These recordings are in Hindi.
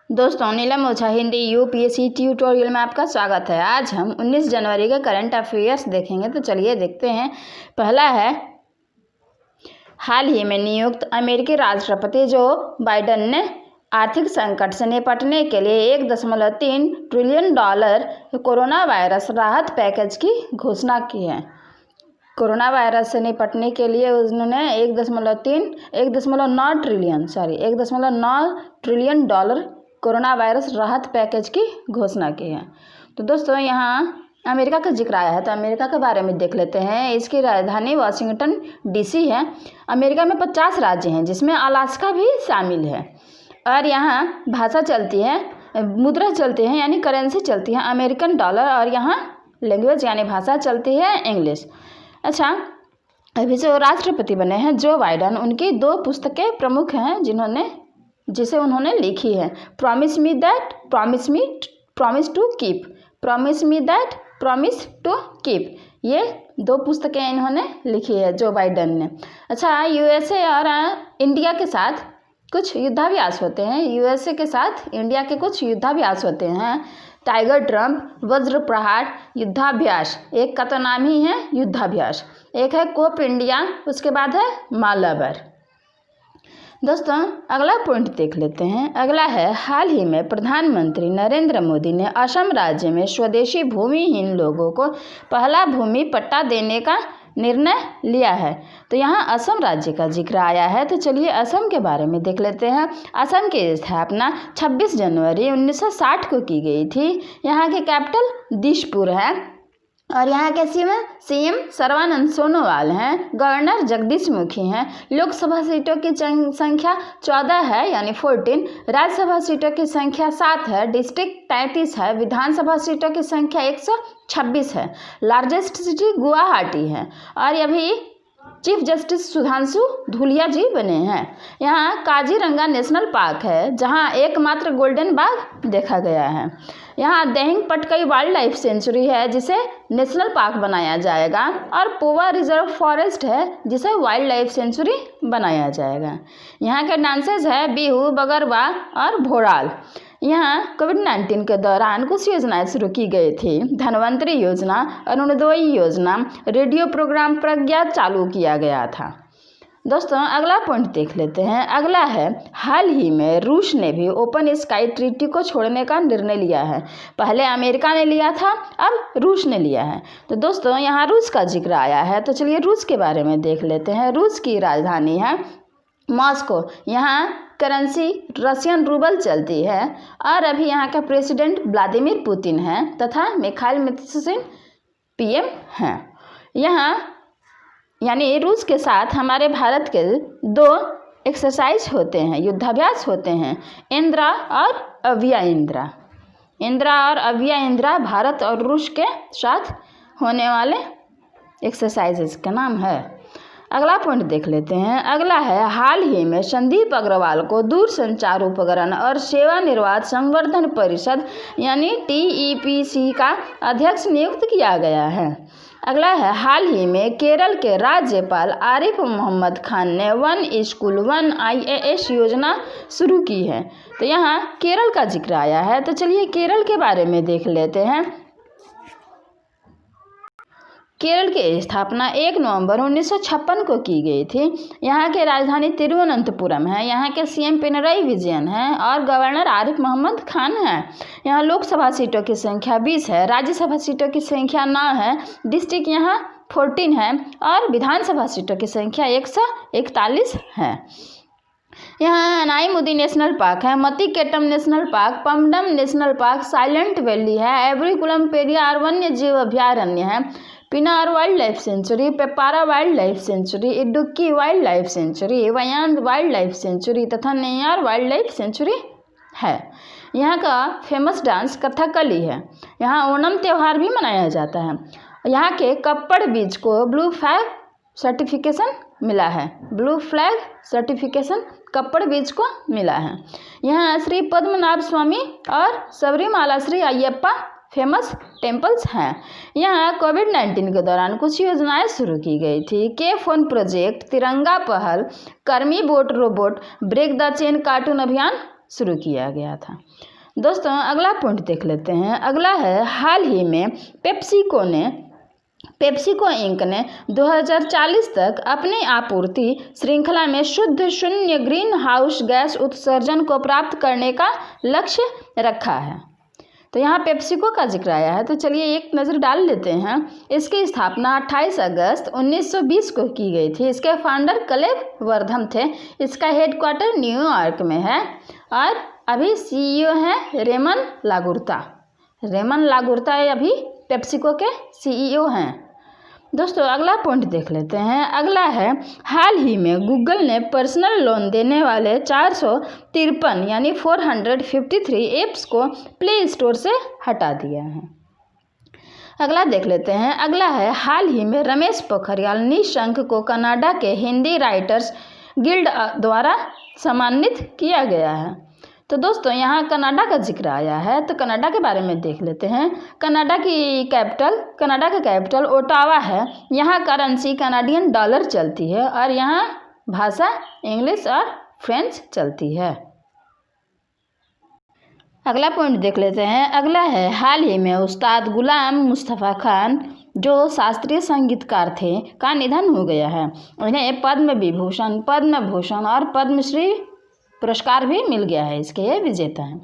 दोस्तों, नीलम ओझा हिंदी यूपीएससी ट्यूटोरियल में आपका स्वागत है। आज हम 19 जनवरी के करंट अफेयर्स देखेंगे। तो चलिए देखते हैं। पहला है, हाल ही में नियुक्त अमेरिकी राष्ट्रपति जो बाइडेन ने आर्थिक संकट से निपटने के लिए $1.3 ट्रिलियन कोरोना वायरस राहत पैकेज की घोषणा की है। कोरोना वायरस से निपटने के लिए उन्होंने 1.9 ट्रिलियन कोरोना वायरस राहत पैकेज की घोषणा की है। तो दोस्तों, यहाँ अमेरिका का जिक्र आया है तो अमेरिका के बारे में देख लेते हैं। इसकी राजधानी वाशिंगटन डीसी है। अमेरिका में 50 राज्य हैं जिसमें अलास्का भी शामिल है। और यहाँ भाषा चलती है, मुद्रा चलती है यानी करेंसी चलती है अमेरिकन डॉलर, और यहाँ लैंग्वेज यानी भाषा चलती है इंग्लिश। अच्छा, अभी जो राष्ट्रपति बने हैं जो बाइडेन, उनकी 2 पुस्तकें प्रमुख हैं जिसे उन्होंने लिखी है। Promise me that, promise to keep. ये 2 पुस्तकें इन्होंने लिखी है जो बाइडेन ने। अच्छा, यूएसए और इंडिया के साथ कुछ युद्धाभ्यास होते हैं। यूएसए के साथ इंडिया के कुछ युद्धाभ्यास होते हैं। टाइगर ट्रम्प वज्र प्रहार युद्धाभ्यास, एक का तो नाम ही है युद्धाभ्यास। एक है कोप इंडिया, उसके बाद है मालाबार। दोस्तों, अगला पॉइंट देख लेते हैं। अगला है, हाल ही में प्रधानमंत्री नरेंद्र मोदी ने असम राज्य में स्वदेशी भूमिहीन लोगों को पहला भूमि पट्टा देने का निर्णय लिया है। तो यहाँ असम राज्य का जिक्र आया है। तो चलिए असम के बारे में देख लेते हैं। असम की स्थापना 26 जनवरी 1960 को की गई थी। यहाँ की कैपिटल दिसपुर है और यहाँ के सीएम सर्बानंद सोनोवाल हैं। गवर्नर जगदीश मुखी हैं। लोकसभा सीटों की संख्या 14 है यानी 14। राज्यसभा सीटों की संख्या 7 है। डिस्ट्रिक्ट 33 है। विधानसभा सीटों की संख्या 126 है। लार्जेस्ट सिटी गुवाहाटी है और अभी चीफ जस्टिस सुधांशु धूलिया जी बने हैं। यहाँ काजीरंगा नेशनल पार्क है जहाँ एकमात्र गोल्डन बाघ देखा गया है। यहाँ Dehing Patkai wild life sanctuary है जिसे नेशनल पार्क बनाया जाएगा, और पोवा रिजर्व फॉरेस्ट है जिसे वाइल्ड लाइफ सेंचुरी बनाया जाएगा। यहाँ के डांसेस है बिहू, बगरवा और भोराल। यहाँ कोविड-19 के दौरान कुछ योजनाएं शुरू की गई थी। धनवंतरी योजना, अरुणोदय योजना, रेडियो प्रोग्राम प्रज्ञा चालू किया गया था। दोस्तों, अगला पॉइंट देख लेते हैं। अगला है, हाल ही में रूस ने भी ओपन स्काई ट्रीटी को छोड़ने का निर्णय लिया है। पहले अमेरिका ने लिया था, अब रूस ने लिया है। तो दोस्तों, यहाँ रूस का जिक्र आया है। तो चलिए रूस के बारे में देख लेते हैं। रूस की राजधानी है मॉस्को। यहाँ करेंसी रशियन रूबल चलती है और अभी यहाँ का प्रेसिडेंट व्लादिमीर पुतिन है तथा मिखाइल मिशुस्तिन पीएम हैं। यहाँ यानी रूस के साथ हमारे भारत के 2 एक्सरसाइज होते हैं, युद्धाभ्यास होते हैं, इंद्रा और अव्या इंद्रा भारत और रूस के साथ होने वाले एक्सरसाइजेस का नाम है। अगला पॉइंट देख लेते हैं। अगला है, हाल ही में संदीप अग्रवाल को दूरसंचार उपकरण और सेवा निर्बाध संवर्धन परिषद यानी TEPC का अध्यक्ष नियुक्त किया गया है। अगला है, हाल ही में केरल के राज्यपाल आरिफ मोहम्मद खान ने 1 स्कूल 1 IAS योजना शुरू की है। तो यहाँ केरल का जिक्र आया है। तो चलिए केरल के बारे में देख लेते हैं। केरल की स्थापना 1 नवंबर 1956 को की गई थी। यहाँ की राजधानी तिरुवनंतपुरम है। यहाँ के सीएम पिनराई विजयन हैं और गवर्नर आरिफ मोहम्मद खान हैं। यहाँ लोकसभा सीटों की संख्या 20 है। राज्यसभा सीटों की संख्या 9 है। डिस्ट्रिक्ट यहाँ 14 है और विधानसभा सीटों की संख्या 141 है। यहाँ अनाईमुदी नेशनल पार्क है, Mathikettan national park, Pambadum national park, silent valley है, एवरीकुलम पेरियार वन्य जीव अभयारण्य है, पिनार wildlife sanctuary, Peppara wildlife sanctuary, Idukki wildlife sanctuary, Wayanad wildlife sanctuary तथा नेयार वाइल्ड लाइफ सेंचुरी है। यहाँ का फेमस डांस कथकली है। यहाँ ओणम त्यौहार भी मनाया जाता है। यहाँ के कप्पड़ बीच को ब्लू फ्लैग सर्टिफिकेशन कप्पड़ बीच को मिला है। यहाँ श्री पद्मनाभ स्वामी और सबरीमाला श्री अय्यप्पा फेमस टेम्पल्स हैं। यहाँ कोविड-19 के दौरान कुछ योजनाएं शुरू की गई थी। के-फोन प्रोजेक्ट, तिरंगा पहल, Karmi bot robot, break the chain cartoon अभियान शुरू किया गया था। दोस्तों अगला पॉइंट देख लेते हैं। अगला है हाल ही में पेप्सिको इंक ने 2040 तक अपनी आपूर्ति श्रृंखला में शुद्ध शून्य ग्रीन हाउस गैस उत्सर्जन को प्राप्त करने का लक्ष्य रखा है। तो यहाँ पेप्सिको का जिक्र आया है, तो चलिए एक नज़र डाल लेते हैं। इसकी स्थापना 28 अगस्त 1920 को की गई थी। इसके फाउंडर कलेब वर्धम थे। इसका हेडक्वार्टर न्यूयॉर्क में है और अभी CEO हैं रेमन लागुर्ता अभी पेप्सिको के CEO हैं। दोस्तों अगला पॉइंट देख लेते हैं। अगला है हाल ही में गूगल ने पर्सनल लोन देने वाले 453 यानी 453 ऐप्स को प्ले स्टोर से हटा दिया है। अगला देख लेते हैं। अगला है हाल ही में रमेश पोखरियाल निशंक को कनाडा के हिंदी राइटर्स गिल्ड द्वारा सम्मानित किया गया है। तो दोस्तों यहाँ कनाडा का जिक्र आया है, तो कनाडा के बारे में देख लेते हैं। कनाडा का कैपिटल ओटावा है। यहाँ करेंसी कनाडियन डॉलर चलती है और यहाँ भाषा इंग्लिश और फ्रेंच चलती है। अगला पॉइंट देख लेते हैं। अगला है हाल ही में उस्ताद गुलाम मुस्तफ़ा खान जो शास्त्रीय संगीतकार थे का निधन हो गया है। उन्हें पद्म विभूषण, पद्म भूषण और पद्मश्री पुरस्कार भी मिल गया है। इसके ये विजेता हैं।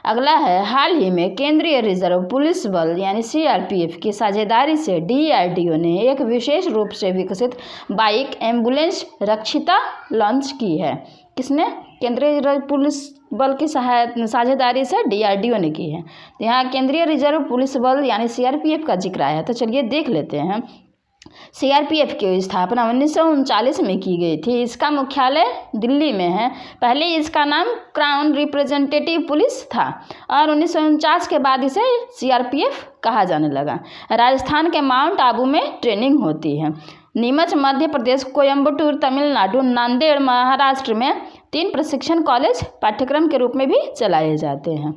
अगला है हाल ही में केंद्रीय रिजर्व पुलिस बल यानी CRPF की साझेदारी से DRDO ने एक विशेष रूप से विकसित बाइक एम्बुलेंस रक्षिता लॉन्च की है। किसने? केंद्रीय रिजर्व पुलिस बल की साझेदारी से DRDO ने की है। तो यहाँ केंद्रीय रिजर्व पुलिस बल यानी CRPF का जिक्र आया, तो चलिए देख लेते हैं। CRPF की स्थापना 1939 में की गई थी। इसका मुख्यालय दिल्ली में है। पहले इसका नाम क्राउन रिप्रेजेंटेटिव पुलिस था और 1949 के बाद इसे CRPF कहा जाने लगा। राजस्थान के माउंट आबू में ट्रेनिंग होती है। नीमच मध्य प्रदेश, कोयम्बटूर तमिलनाडु, नांदेड़ महाराष्ट्र में 3 प्रशिक्षण कॉलेज पाठ्यक्रम के रूप में भी चलाए जाते हैं।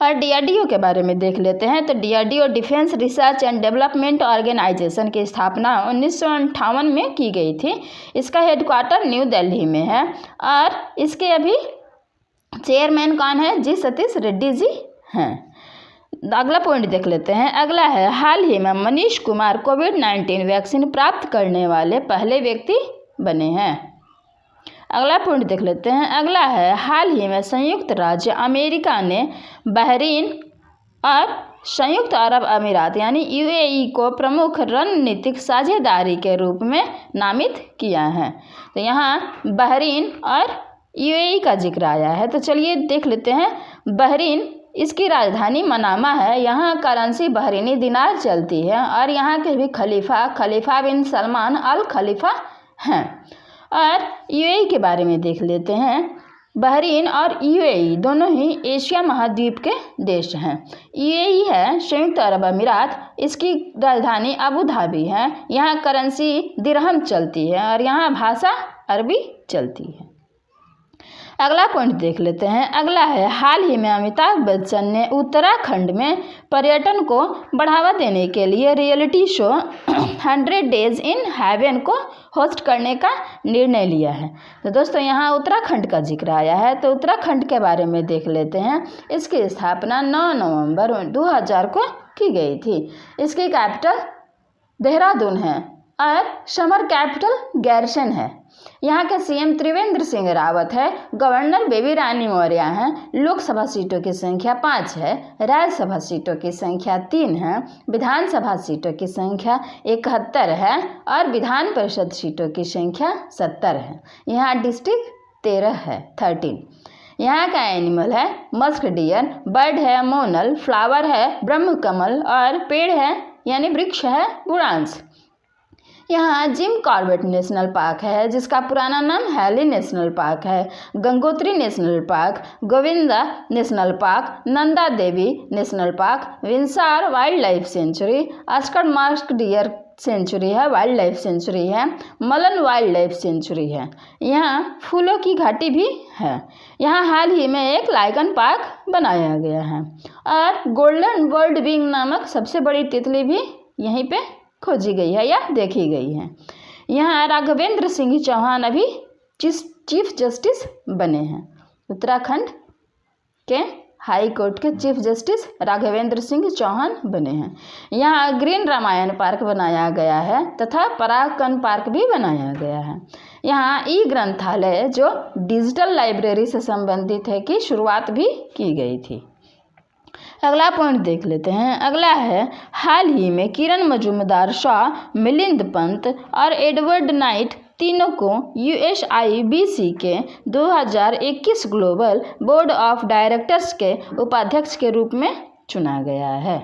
और DRDO के बारे में देख लेते हैं। तो DRDO defence research and development organisation की स्थापना 1958 में की गई थी। इसका हेडक्वार्टर न्यू दिल्ली में है और इसके अभी चेयरमैन कौन है? जी सतीश रेड्डी जी हैं। अगला पॉइंट देख लेते हैं। अगला है हाल ही में मनीष कुमार कोविड-19 वैक्सीन प्राप्त करने वाले पहले व्यक्ति बने हैं। अगला पॉइंट देख लेते हैं। अगला है हाल ही में संयुक्त राज्य अमेरिका ने बहरीन और संयुक्त अरब अमीरात यानी UAE को प्रमुख रणनीतिक साझेदारी के रूप में नामित किया है। तो यहाँ बहरीन और UAE का जिक्र आया है, तो चलिए देख लेते हैं। बहरीन, इसकी राजधानी मनामा है। यहाँ करेंसी बहरीनी दिनार चलती है और यहाँ के भी खलीफा बिन सलमान अल खलीफा हैं। और UAE के बारे में देख लेते हैं। बहरीन और UAE दोनों ही एशिया महाद्वीप के देश हैं। UAE है संयुक्त अरब अमीरात। इसकी राजधानी अबू धाबी है। यहाँ करेंसी दिरहम चलती है और यहाँ भाषा अरबी चलती है। अगला पॉइंट देख लेते हैं। अगला है हाल ही में अमिताभ बच्चन ने उत्तराखंड में पर्यटन को बढ़ावा देने के लिए reality show 100 days in heaven को होस्ट करने का निर्णय लिया है। तो दोस्तों यहाँ उत्तराखंड का जिक्र आया है, तो उत्तराखंड के बारे में देख लेते हैं। इसकी स्थापना 9 नवंबर 2000 को की गई थी। इसकी कैपिटल देहरादून है और समर कैपिटल गैरसन है। यहाँ के CM त्रिवेंद्र सिंह रावत है। गवर्नर बेबी रानी मौर्य हैं। लोकसभा सीटों की संख्या 5 है। राज्यसभा सीटों की संख्या 3 है। विधानसभा सीटों की संख्या 71 है और विधान परिषद सीटों की संख्या 70 है। यहाँ डिस्ट्रिक्ट 13 है, 13। यहाँ का एनिमल है मस्क डियर, बर्ड है मोनल, फ्लावर है ब्रह्म कमल और पेड़ है यानी वृक्ष है बुरांस। यहाँ जिम कॉर्बेट नेशनल पार्क है जिसका पुराना नाम हैली नेशनल पार्क है। Gangotri national park, Govinda national park, Nanda Devi national park, Binsar wildlife sanctuary, Askot musk deer sanctuary है, वाइल्ड लाइफ सेंचुरी है, मलन वाइल्ड लाइफ सेंचुरी है। यहाँ फूलों की घाटी भी है। यहाँ हाल ही में एक लायकन पार्क बनाया गया है और गोल्डन बर्ड विंग नामक सबसे बड़ी तितली भी यहीं पे खोजी गई है या देखी गई है। यहाँ राघवेंद्र सिंह चौहान अभी चीफ जस्टिस बने हैं। उत्तराखंड के हाई कोर्ट के चीफ जस्टिस राघवेंद्र सिंह चौहान बने हैं। यहाँ ग्रीन रामायण पार्क बनाया गया है तथा परागकण पार्क भी बनाया गया है। यहाँ ई ग्रंथालय जो डिजिटल लाइब्रेरी से संबंधित है की शुरुआत भी की गई थी। अगला पॉइंट देख लेते हैं। अगला है, हाल ही में किरण मजूमदार शाह, मिलिंद पंत और एडवर्ड नाइट तीनों को USIBC के 2021 ग्लोबल बोर्ड ऑफ डायरेक्टर्स के उपाध्यक्ष के रूप में चुना गया है।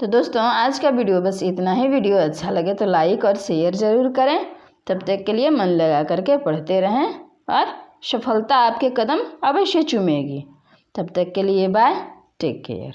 तो दोस्तों आज का वीडियो बस इतना ही। वीडियो अच्छा लगे तो लाइक और शेयर ज़रूर करें। तब तक के लिए मन लगा करके पढ़ते रहें और सफलता आपके कदम अवश्य चूमेगी। तब तक के लिए बाय, टेक केयर।